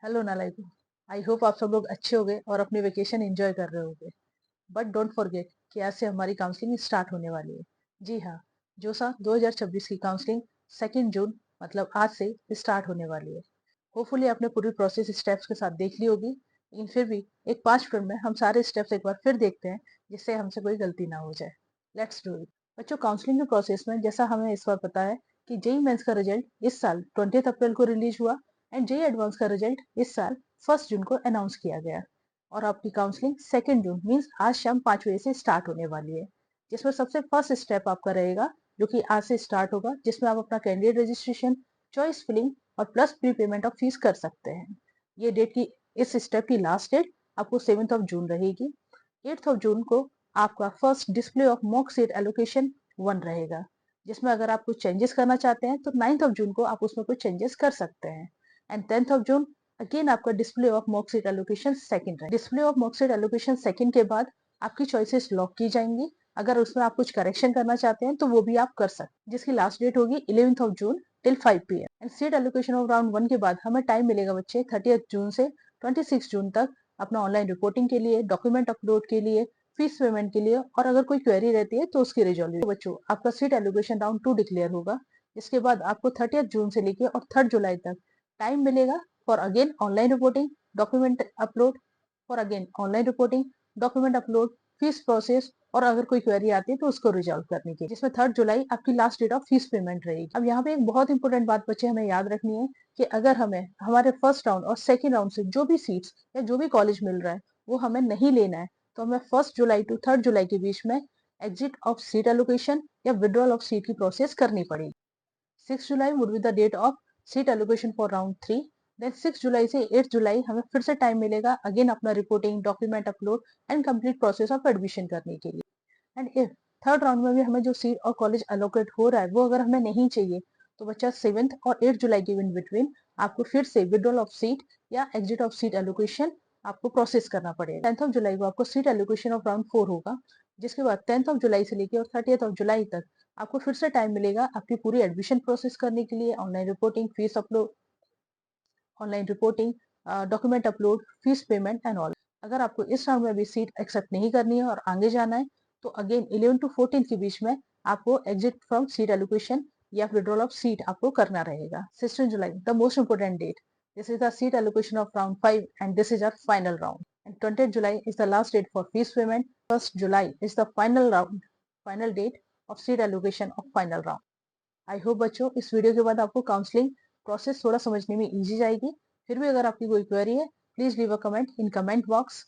Hello नालायकों। I hope आप सब लोग अच्छे होंगे और अपनी वेकेशन एंजॉय कर रहे होंगे। बट डोंट फॉरगेट कि आज से हमारी काउंसलिंग स्टार्ट होने वाली है। जी हाँ, जोसा 2026 की काउंसलिंग 2 जून मतलब आज से स्टार्ट होने वाली है। होपफुली आपने पूरी प्रोसेस स्टेप्स के साथ देख ली होगी, लेकिन फिर भी एक 5 मिनट में हम सारे स्टेप्स एक बार फिर देखते हैं, जिससे हमसे कोई गलती ना हो जाए। Let's do it. बच्चों, काउंसलिंग के प्रोसेस में जैसा हमें इस बार पता है कि जेई मेंस का रिजल्ट इस साल 20 अप्रैल को रिलीज हुआ एंड जेई एडवांस का रिजल्ट इस साल 1 जून को अनाउंस किया गया। और आपकी काउंसलिंग 2 जून मीन्स आज शाम 5 बजे से स्टार्ट होने वाली है, जिसमें सबसे फर्स्ट स्टेप आपका रहेगा, जो कि आज से स्टार्ट होगा, जिसमें आप अपना कैंडिडेट रजिस्ट्रेशन, चॉइस फिलिंग और plus pre payment of fees कर सकते हैं। ये डेट की इस स्टेप की लास्ट डेट आपको 7 जून रहेगी। 8 जून को आपका first display of mock seat allocation 1 रहेगा, जिसमें अगर आप कुछ चेंजेस करना चाहते हैं तो 9 जून को आप उसमें कुछ चेंजेस कर सकते हैं। एंड 10 जून अगेन आपका display of mock seat allocation 2 है। Display of mock seat allocation 2 के बाद आपकी चॉइसेस लॉक की जाएंगी। अगर उसमें आप कुछ करेक्शन करना चाहते हैं तो वो भी आप कर सकते हैं, जिसकी लास्ट डेट होगी 11 June till 5 PM। And seat allocation of round 1 के बाद हमें टाइम मिलेगा बच्चे 30 जून से 26 जून तक अपना ऑनलाइन रिपोर्टिंग के लिए, डॉक्यूमेंट अपलोड के लिए, फीस पेमेंट के लिए, और अगर कोई क्वेरी रहती है तो उसकी रिजोल्व। तो बच्चों, आपका सीट एलोकेशन राउंड 2 डिक्लेयर होगा। इसके बाद आपको 30 जून से लेके और 3 जुलाई तक टाइम मिलेगा for again online reporting, document upload, for again online reporting, document upload, fees process, और अगर कोई क्वेरी आती है तो उसको रिजॉल्व करने की, जिसमें 3 जुलाई आपकी last date of fees payment रहेगी। अब यहाँ पे एक बहुत इंपॉर्टेंट बात बच्चे हमें याद रखनी है कि अगर हमें हमारे फर्स्ट राउंड और सेकेंड राउंड से जो भी सीट्स या जो भी कॉलेज मिल रहा है वो हमें नहीं लेना है, तो हमें 1 जुलाई टू 3 जुलाई के बीच में एग्जिट ऑफ सीट एलोकेशन या विड्रॉल ऑफ सीट की प्रोसेस करनी पड़ेगी। 6 July would be the date of seat allocation for round 3। Then 6 जुलाई से 8 जुलाई हमें फिर से टाइम मिलेगा अगेन अपना reporting, document upload and complete process of admission करने के लिए। एंड इफ थर्ड राउंड में भी हमें जो सीट और कॉलेज अलोकेट हो रहा है वो अगर हमें नहीं चाहिए, तो बच्चा 7 और 8 जुलाई के इन बिटवीन आपको फिर से विड्रॉल ऑफ सीट या एग्जिट ऑफ सीट एलोकेशन आपको प्रोसेस करना पड़ेगा। 10 जुलाई को आपको सीट एलोकेशन ऑफ राउंड 4 होगा, जिसके बाद 10 जुलाई से लेकर और 30 जुलाई तक आपको फिर से टाइम मिलेगा आपकी पूरी एडमिशन प्रोसेस करने के लिए, online reporting, fees upload, online reporting, document upload, fees payment and all. अगर आपको इस राउंड में भी सीट एक्सेप्ट नहीं करनी है और आगे जाना है, तो अगेन 11 टू 14 के बीच में आपको एग्जिट फ्रॉम सीट एलोकेशन या विड्रॉल ऑफ सीट आपको करना रहेगा। 16 July the most important date, this is the seat allocation of round 5 and this is our final round. And 20 July is the last date for fees payment. 1 July is the final round, final date of seat allocation of final round. I hope बच्चों इस video के बाद आपको counselling process थोड़ा समझने में easy जाएगी। फिर भी अगर आपकी कोई क्वेरी है, please leave a comment in comment box.